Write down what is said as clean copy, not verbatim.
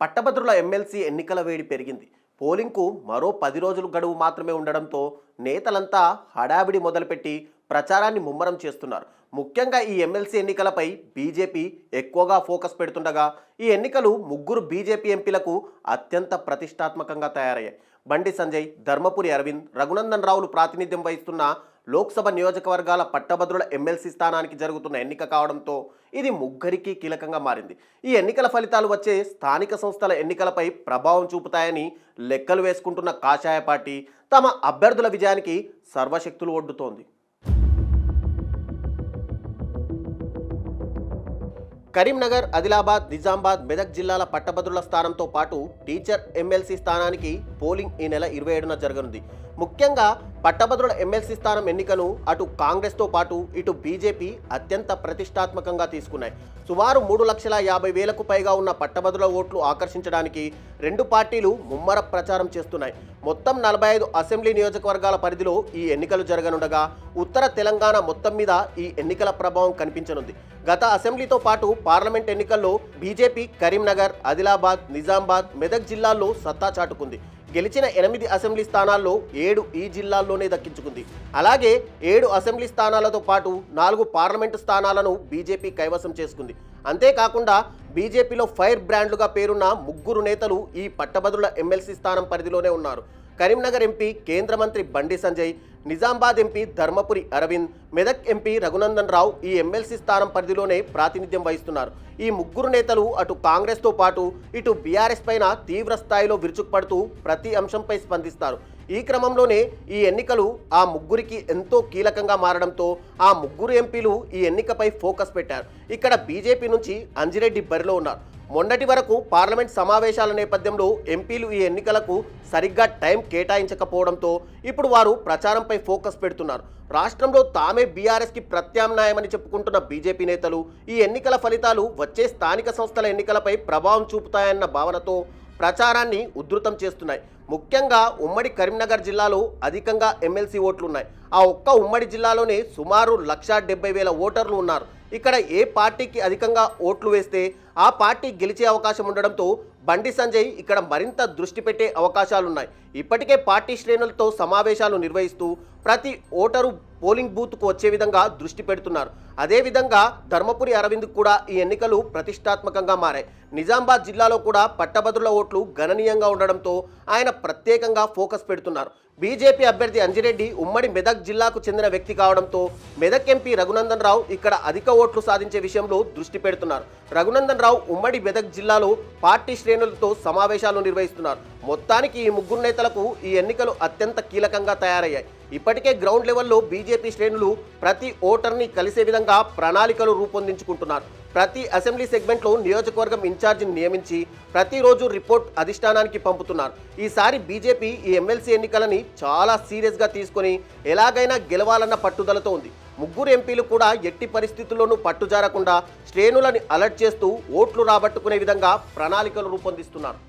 పట్టభద్రుల ఎమ్మెల్సీ ఎన్నికల వేడి పెరిగింది. పోలింగ్కు మరో 10 రోజులు గడువు మాత్రమే ఉండడంతో నేతలంతా హడావిడి మొదలుపెట్టి ప్రచారాన్ని ముమ్మరం చేస్తున్నారు. ముఖ్యంగా ఈ ఎమ్మెల్సీ ఎన్నికలపై బీజేపీ ఎక్కువగా ఫోకస్ పెడుతుండగా ఈ ఎన్నికలు ముగ్గురు బీజేపీ ఎంపీలకు అత్యంత ప్రతిష్టాత్మకంగా తయారయ్యాయి. బండి సంజయ్, ధర్మపురి అరవింద్, రఘునందన్ రావులు ప్రాతినిధ్యం వహిస్తున్న లోక్సభ నియోజకవర్గాల పట్టభద్రుల ఎమ్మెల్సీ స్థానానికి జరుగుతున్న ఎన్నిక కావడంతో ఇది ముగ్గురికి కీలకంగా మారింది. ఈ ఎన్నికల ఫలితాలు వచ్చే స్థానిక సంస్థల ఎన్నికలపై ప్రభావం చూపుతాయని లెక్కలు వేసుకుంటున్న కాషాయ పార్టీ తమ అభ్యర్థుల విజయానికి సర్వశక్తులు ఒడ్డుతోంది. కరీంనగర్, ఆదిలాబాద్, నిజామాబాద్, మెదక్ జిల్లాల పట్టభద్రుల స్థానంతో పాటు టీచర్ ఎమ్మెల్సీ స్థానానికి పోలింగ్ ఈ నెల 27న జరగనుంది. ముఖ్యంగా పట్టభద్రుల ఎమ్మెల్సీ స్థానం ఎన్నికను అటు కాంగ్రెస్తో పాటు ఇటు బీజేపీ అత్యంత ప్రతిష్టాత్మకంగా తీసుకున్నాయి. సుమారు 3,50,000కు పైగా ఉన్న పట్టభద్రుల ఓట్లు ఆకర్షించడానికి రెండు పార్టీలు ముమ్మర ప్రచారం చేస్తున్నాయి. మొత్తం 45 అసెంబ్లీ నియోజకవర్గాల పరిధిలో ఈ ఎన్నికలు జరగనుండగా ఉత్తర తెలంగాణ మొత్తం మీద ఈ ఎన్నికల ప్రభావం కనిపించనుంది. గత అసెంబ్లీతో పాటు పార్లమెంట్ ఎన్నికల్లో బీజేపీ కరీంనగర్, ఆదిలాబాద్, నిజామాబాద్, మెదక్ జిల్లాల్లో సత్తా చాటుకుంది. గెలిచిన 8 అసెంబ్లీ స్థానాల్లో 7 ఈ జిల్లాల్లోనే దక్కించుకుంది. అలాగే 7 అసెంబ్లీ స్థానాలతో పాటు 4 పార్లమెంటు స్థానాలను బీజేపీ కైవసం చేసుకుంది. అంతేకాకుండా బీజేపీలో ఫైర్ బ్రాండ్లుగా పేరున్న ముగ్గురు నేతలు ఈ పట్టభద్రుల ఎమ్మెల్సీ స్థానం పరిధిలోనే ఉన్నారు. కరీంనగర్ ఎంపీ కేంద్ర మంత్రి బండి సంజయ్, నిజామాబాద్ ఎంపీ ధర్మపురి అరవింద్, మెదక్ ఎంపీ రఘునందన్ రావు ఈ ఎమ్మెల్సీ స్థానం పరిధిలోనే ప్రాతినిధ్యం వహిస్తున్నారు. ఈ ముగ్గురు నేతలు అటు కాంగ్రెస్తో పాటు ఇటు బీఆర్ఎస్ పైన తీవ్ర స్థాయిలో విరుచుకుపడుతూ ప్రతి అంశంపై స్పందిస్తారు. ఈ క్రమంలోనే ఈ ఎన్నికలు ఆ ముగ్గురికి ఎంతో కీలకంగా మారడంతో ఆ ముగ్గురు ఎంపీలు ఈ ఎన్నికపై ఫోకస్ పెట్టారు. ఇక్కడ బీజేపీ నుంచి అంజిరెడ్డి బరిలో ఉన్నారు. మొన్నటి వరకు పార్లమెంట్ సమావేశాల నేపథ్యంలో ఎంపీలు ఈ ఎన్నికలకు సరిగ్గా టైం కేటాయించకపోవడంతో ఇప్పుడు వారు ప్రచారంపై ఫోకస్ పెడుతున్నారు. రాష్ట్రంలో తామే బీఆర్ఎస్కి ప్రత్యామ్నాయమని చెప్పుకుంటున్న బీజేపీ నేతలు ఈ ఎన్నికల ఫలితాలు వచ్చే స్థానిక సంస్థల ఎన్నికలపై ప్రభావం చూపుతాయన్న భావనతో ప్రచారాన్ని ఉధృతం చేస్తున్నాయి. ముఖ్యంగా ఉమ్మడి కరీంనగర్ జిల్లాలో అధికంగా ఎమ్మెల్సీ ఓట్లున్నాయి. ఆ ఒక్క ఉమ్మడి జిల్లాలోనే సుమారు 1,70,000 ఓటర్లు ఉన్నారు. ఇక్కడ ఏ పార్టీకి అధికంగా ఓట్లు వేస్తే ఆ పార్టీ గెలిచే అవకాశం ఉండడంతో బండి సంజయ్ ఇక్కడ మరింత దృష్టి పెట్టే అవకాశాలున్నాయి. ఇప్పటికే పార్టీ శ్రేణులతో సమావేశాలు నిర్వహిస్తూ ప్రతి ఓటరు పోలింగ్ బూత్కు వచ్చే విధంగా దృష్టి పెడుతున్నారు. అదేవిధంగా ధర్మపురి అరవింద్ కూడా ఈ ఎన్నికలు ప్రతిష్టాత్మకంగా మారాయి. నిజామాబాద్ జిల్లాలో కూడా పట్టభద్రుల ఓట్లు గణనీయంగా ఉండడంతో ఆయన ప్రత్యేకంగా ఫోకస్ పెడుతున్నారు. బీజేపీ అభ్యర్థి అంజిరెడ్డి ఉమ్మడి మెదక్ జిల్లాకు చెందిన వ్యక్తి కావడంతో మెదక్ ఎంపీ రఘునందన్ రావు ఇక్కడ అధిక ఓట్లు సాధించే విషయంలో దృష్టి పెడుతున్నారు. రఘునందన్ రావు ఉమ్మడి మెదక్ జిల్లాలో పార్టీ శ్రేణులతో సమావేశాలు నిర్వహిస్తున్నారు. మొత్తానికి ఈ ముగ్గురు నేతలకు ఈ ఎన్నికలు అత్యంత కీలకంగా తయారయ్యాయి. ఇప్పటికే గ్రౌండ్ లెవెల్లో బీజేపీ శ్రేణులు ప్రతి ఓటర్ని కలిసే విధంగా ప్రణాళికలు రూపొందించుకుంటున్నారు. ప్రతి అసెంబ్లీ సెగ్మెంట్లో నియోజకవర్గం ఇన్ఛార్జిని నియమించి ప్రతిరోజు రిపోర్ట్ అధిష్టానానికి పంపుతున్నారు. ఈసారి బీజేపీ ఈ ఎమ్మెల్సీ ఎన్నికలని చాలా సీరియస్గా తీసుకొని ఎలాగైనా గెలవాలన్న పట్టుదలతో ఉంది. ముగ్గురు ఎంపీలు కూడా ఎట్టి పరిస్థితుల్లోనూ పట్టుజారకుండా శ్రేణులను అలర్ట్ చేస్తూ ఓట్లు రాబట్టుకునే విధంగా ప్రణాళికలు రూపొందిస్తున్నారు.